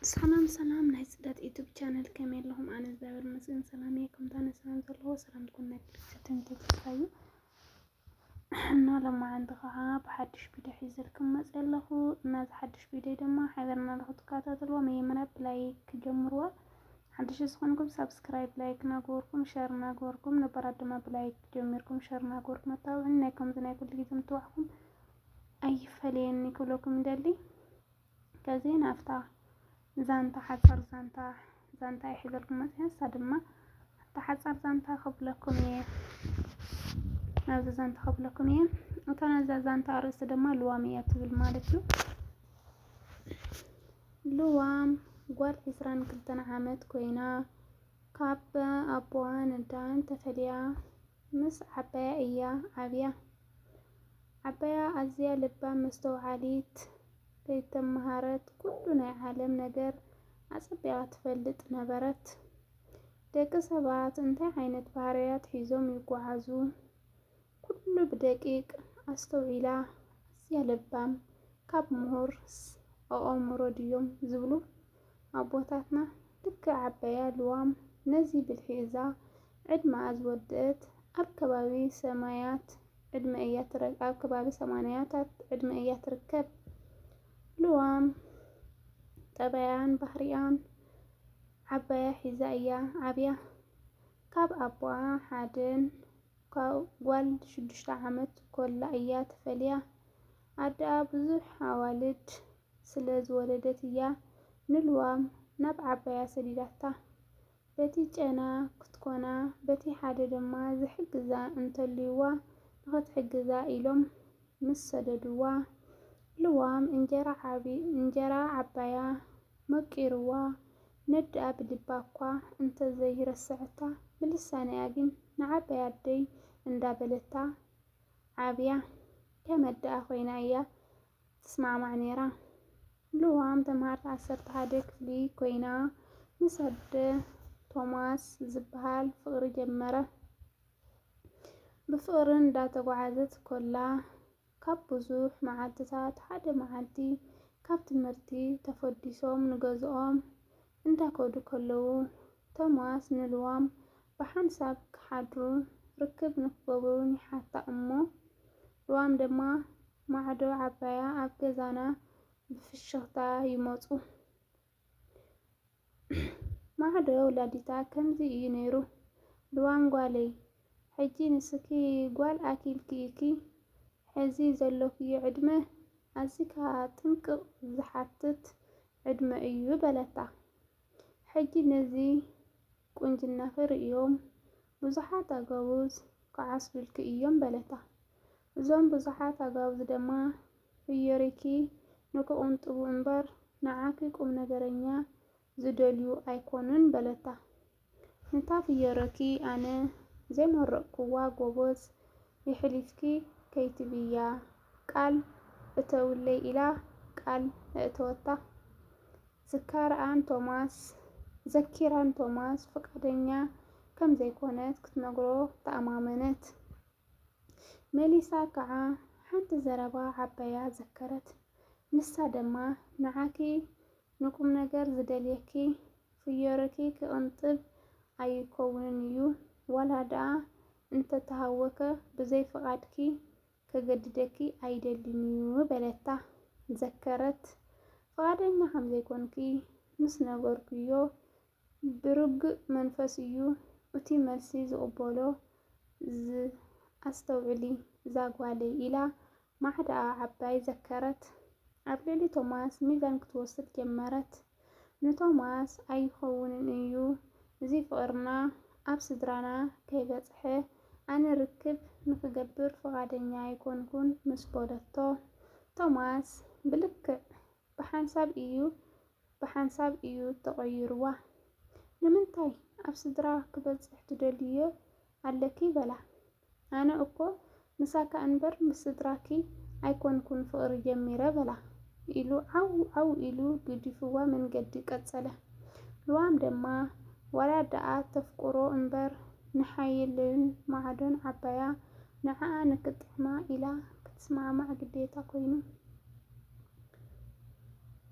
ሰላም ናይ ጽዳት ዩቲዩብ ቻናል ከመይ ኣለኹም? ኣነ እግዚአብሔር ይመስገን ሰላም እየ። ከምታነ ሰላም ዘለዎ ሰላም ትኩን ነግርሰትን ተስፋዩ እና ለማዓንቲ ከዓ ብሓድሽ ቪድዮ ሒዘልኩም መጽ ኣለኹ እና ዝሓድሽ ቪድዮ ድማ ሓበርና ለኽትከታተልዎ መጀመርያ ብላይክ ክጀምርዋ ሓድሽ ዝኾንኩም ሰብስክራይብ ላይክ ናገርኩም ሼር ናገርኩም ነበራት ድማ ብላይክ ጀሚርኩም ሼር ናገርኩም ታውዕን ናይ ከምዚ ናይ ኩሉ ግዜ ምትዋዕኩም ኣይፈለየኒ ክብለኩም እንደሊ ከዚን ኣፍታ ዛንታ ሓጻር ዛንታ ይሕዘልኩም መጽሐፍ ድማ ተሓጻር ዛንታ ከብለኩም እየ ናብዚ ዛንታ ከብለኩም እየ እተን ዛንታ ርእስ ድማ ልዋም እያ ትብል ማለት እዩ። ልዋም ጓል 22 ዓመት ኮይና ካብ ኣቦዋን እንዳን ተፈልያ ምስ ዓባያ እያ ዓብያ። ዓባያ ኣዝያ ልባ መስተውዓሊት ከይተመሃረት ኩሉ ናይ ዓለም ነገር ኣጸቢያ ትፈልጥ ነበረት። ደቂ ሰባት እንታይ ዓይነት ባህርያት ሒዞም ይጓዓዙ ኩሉ ብደቂቅ ኣስተውዒላ ኣዝያ ልባም ካብ ምሁር ኣእምሮ ድዮም ዝብሉ ኣቦታትና ልክ ዓባያ ልዋም ነዚ ብልሒ እዛ ዕድማ ዝወደት ኣብ ከባቢ ሰማያት ዕድመ እያ ትርከብ ኣብ ከባቢ ሰማንያታት ዕድመ እያ ትርከብ። ልዋም ጠባያን ባህሪያን ዓባያ ሒዛ እያ ዓብያ። ካብ ኣቦኣ ሓደን ጓል 6 ዓመት ኮላ እያ ተፈልያ። ኣደኣ ብዙሕ ኣዋልድ ስለ ዝወለደት እያ ንልዋም ናብ ዓባያ ሰዲዳታ። በቲ ጨና ክትኮና በቲ ሓደ ድማ ዝሕግዛ እንተልይዋ ንኽትሕግዛ ኢሎም ምስ ሰደድዋ ልዋም እንጀራ ዓባያ መቂርዋ ነድኣ ብልባ እኳ እንተዘይረስዐታ ብልሳንያ ግን ንዓባያ ኣደይ እንዳበለታ ዓብያ ከም ኣደኣ ኮይና እያ ትስማዕማዕ ነይራ። ልዋም ተምሃርቲ 11 ክፍሊ ኮይና ምስ ኣደ ቶማስ ዝበሃል ፍቕሪ ጀመረ። ብፍቕሪ እንዳተጓዓዘት ኮላ ካብ ብዙሕ መዓልትታት ሓደ መዓልቲ ካብ ትምህርቲ ተፈዲሶም ንገዝኦም እንዳከዱ ከለዉ ቶማስ ንልዋም ብሓንሳብ ክሓድሩ ርክብ ንክገብሩን ይሓታ እሞ ልዋም ድማ ማዕዶ ዓባያ ኣብ ገዛና ብፍሽኽታ ይመጹ። ማዕዶ ወላዲታ ከምዚ እዩ ነይሩ። ልዋም ጓለይ ሕጂ ንስኪ ጓል ኣኪልኪ ኢኪ ሕዚ ዘለክዮ ዕድመ ኣዚካ ጥንቅቕ ዝሓትት ዕድመ እዩ በለታ። ሕጂ ነዚ ቁንጅናኺ ርእዮም ብዙሓት ኣጋውዝ ክዓስሉልኪ እዮም በለታ። እዞም ብዙሓት ኣጋውዝ ድማ ፍዮሪኪ ንክቕንጥቡ እምበር ንዓኪ ቁም ነገረኛ ዝደልዩ ኣይኮኑን በለታ። ንታ ፍዮረኪ ኣነ ዘይመረቕክዋ ጎበዝ ይሕሊፍኪ ከይትብያ ቃል እተውለይ ኢላ ቃል እእተወታ። ዘኪራን ቶማስ ፈቃደኛ ከም ዘይኮነት ክትነግሮ ተኣማመነት። መሊሳ ከዓ ሓንቲ ዘረባ ዓባያ ዘከረት። ንሳ ድማ ንዓኪ ንቁም ነገር ዝደልየኪ ፍዮረኪ ክቕንጥብ ኣይከውንን እዩ ዋላ ደኣ እንተተሃወከ ብዘይ ፍቓድኪ ከገድደኪ ኣይደልን እዩ በለታ። ዘከረት ፍቓደኛ ከም ዘይኮንኪ ምስ ነገርክዮ ብርግእ መንፈስ እዩ እቲ መልሲ ዝቕበሎ ኣስተውዕሊ ዛጓለይ ኢላ ማዕድኣ ዓባይ ዘከረት። ኣብ ልዕሊ ቶማስ ሚዛን ክትወስድ ጀመረት። ንቶማስ ኣይኸውንን እዩ እዚ ፍቕርና ኣብ ስድራና ከይበጽሐ ኣነ ርክብ ንክገብር ፍቓደኛ ኣይኮንኩን ምስ በለቶ ቶማስ ብልክዕ ብሓንሳብ እዩ ተቐይርዋ። ንምንታይ ኣብ ስድራ ክበጽሕ ትደልዮ ኣለኪ በላ። ኣነ እኮ ንሳካ እምበር ምስ ስድራኪ ኣይኮንኩን ፍቕሪ ጀሚረ በላ ኢሉ ዓው ኢሉ ግዲፍዋ መንገዲ ቀጸለ። ልዋም ድማ ዋላ ደኣ ተፍቁሮ እምበር ንሓይልን ማዕዶን ዓባያ ንዓኣ ንክጥዕማ ኢላ ክትስማዕማዕ ግዴታ ኮይኑ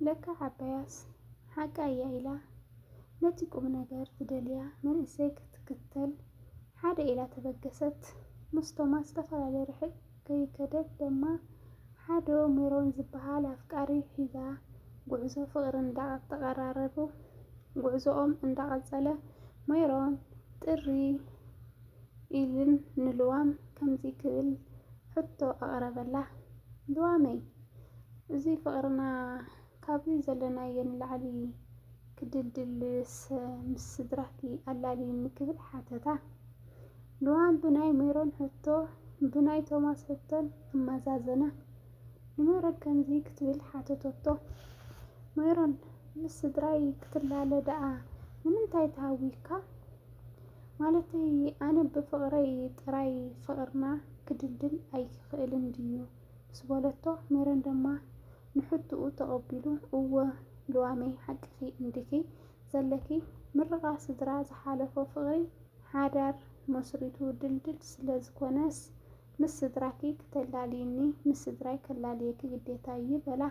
ለካ ዓባያስ ሓቃያ ኢላ ነቲ ቁም ነገር ዝደልያ መንእሰይ ክትክተል ሓደ ኢላ ተበገሰት። ምስ ቶማስ ዝተፈላለየ ርሕቅ ከይከደት ድማ ሓደ ሜሮን ዝበሃል ኣፍቃሪ ሒዛ ጉዕዞ ፍቅሪ እንዳተቀራረቡ ጉዕዞኦም እንዳቀፀለ ሜሮን ጥሪ ኢልን ንልዋም ከምዚ ክብል ሕቶ ኣቅረበላ። ልዋመይ እዚ ፍቅርና ካብዚ ዘለናዮ ንላዕሊ ክድልድል ምስ ስድራኪ ኣላሊኒ ክብል ሓተታ። ልዋም ብናይ ሜሮን ሕቶ ብናይ ቶማስ ሕቶን ኣመዛዘና ንሜሮን ከምዚ ክትብል ሓተተቶ። ሜሮን ምስ ስድራይ ክትላለ ደኣ ንምንታይ ተሃዊካ? ማለተይ ኣነ ብፍቅረይ ጥራይ ፍቅርና ክድልድል ኣይክእልን ድዩ ምስ በለቶ። ሜሮን ድማ ንሕትኡ ተቀቢሉ እወ ልዋመይ ሓቂኺ እንድኺ ዘለኪ ምርቃ ስድራ ዝሓለፎ ፍቅሪ ሓዳር መስሪቱ ድልድል ስለ ዝኮነስ ምስ ስድራኪ ክተላልይኒ ምስ ስድራይ ከላልየኪ ግዴታ እዩ በላ።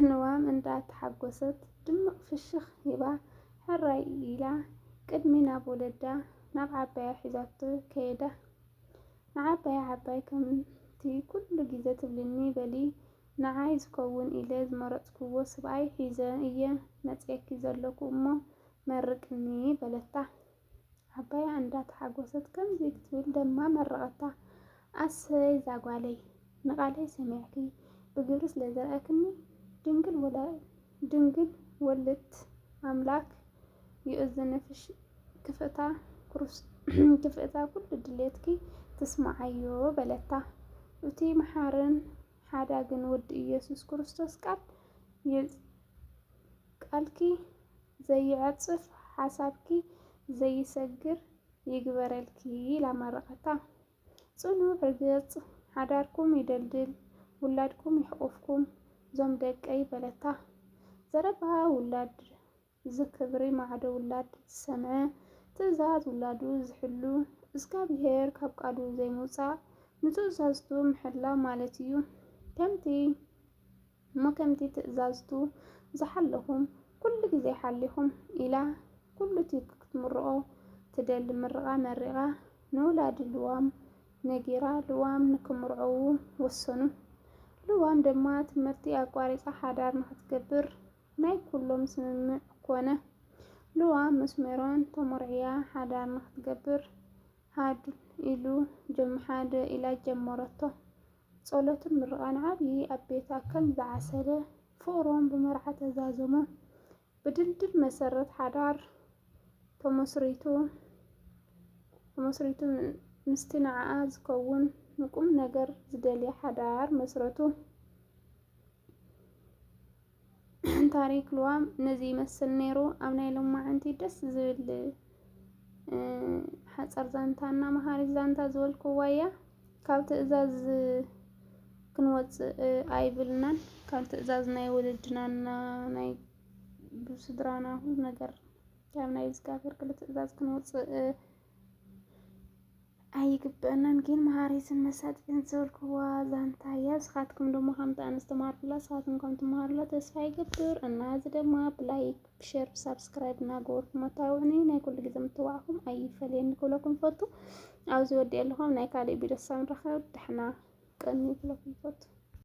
ልዋም እንዳተሓጎሰት ድምቅ ፍሽክ ሂባ ሕራይ ኢላ ቅድሚ ናብ ወለዳ ናብ ዓባያ ሒዛቶ ከይዳ ንዓባይ ከምቲ ኩሉ ግዜ ትብልኒ በሊ ንዓይ ዝከውን ኢለ ዝመረፅክዎ ሰብኣይ ሒዘ እየ መፅአኪ ዘለኩ እሞ መርቅኒ በለታ። ዓባያ እንዳተሓጎሰት ከምዚ ክትብል ደማ መረቀታ። ኣሰይ ዛጓለይ ንቃለይ ሰሚዕኪ ብግብሪ ስለ ዘርአክኒ ድንግል ወልድት ኣምላክ ይእዝንፍሽ ክፍእታ ኩሉ ድሌትኪ ትስማዓዮ በለታ። እቱይ መሓርን ሓዳግን ወዲ ኢየሱስ ክርስቶስ ቃልኪ ዘይዕፅፍ ሓሳብኪ ዘይሰግር ይግበረልኪ ኢላ መረቀታ። ጽኑዕ ርግጽ ሓዳርኩም ይደልድል ውላድኩም ይሕቁፍኩም ዞም ደቀይ በለታ። ዘረባ ውላድ ዝክብሪ ማዕዶ ውላድ ዝሰምዐ ትእዛዝ ውላዱ ዝሕሉ እግዚአብሔር ካብ ቃሉ ዘይምውፃእ ንትእዛዝቱ ምሕላው ማለት እዩ። ከምቲ ትእዛዝቱ ዝሓለኹም ኩሉ ግዜ ሓሊኹም ኢላ ኩሉቲ ክትምርቆ ትደሊ ምርቃ መሪቃ ንውላድ ልዋም ነጊራ ልዋም ንክምርዐዉ ወሰኑ። ልዋም ድማ ትምህርቲ ኣቋሪፃ ሓዳር ንክትገብር ናይ ኩሎም ስምምዕ ኮነ። ልዋም ምስ ሜሮን ተመርዕያ ሓዳር ንክትገብር ሃደ ኢላ ጀመረቶ። ጸሎትን ምርቃን ዓብይ ኣቤታ ከም ዝዓሰለ ፍቅሮም ብመርዓ ተዛዘሞ። ብድልድል መሰረት ሓዳር ተመስሪቱ ምስቲ ንዓዓ ዝከውን ንቁም ነገር ዝደልያ ሓዳር መስረቱ። ታሪክ ልዋም ነዚ ይመስል ነይሩ። ኣብ ናይ ሎማዓንቲ ደስ ዝብል ሓፀር ዛንታና መሃሪት ዛንታ ዝበልክዋ እያ። ካብ ትእዛዝ ክንወፅእ ኣይብልናን። ካብ ትእዛዝ ናይ ወለድናና ናይ ብስድራና ሁሉ ነገር ካብ ናይ እግዚአብሔር ክለ ትእዛዝ ክንወፅእ ኣይግበአናን። ግን መሃሪትን መሳጥን ዝበልክዋ ዛንታ እያ። ንስኻትኩም ደሞ ከምቲ ኣነ ዝተማሃርኩላ ንስኻትኩም ከም ትመሃሩላ ተስፋ ይገብር እና እዚ ድማ ብላይክ ብሼር ብሳብስክራይብ እናገበርኩም ኣታውዕኒ ናይ ኩሉ ግዜ ምትዋዕኩም ኣይፈልየኒ ክብለኩም ፈቱ። ኣብዚ ወዲእ ኣለኹም ናይ ካልእ ቪድዮ ሳብ ንረኸብ ደሕና ቀኒ ክብለኩም ፈቱ።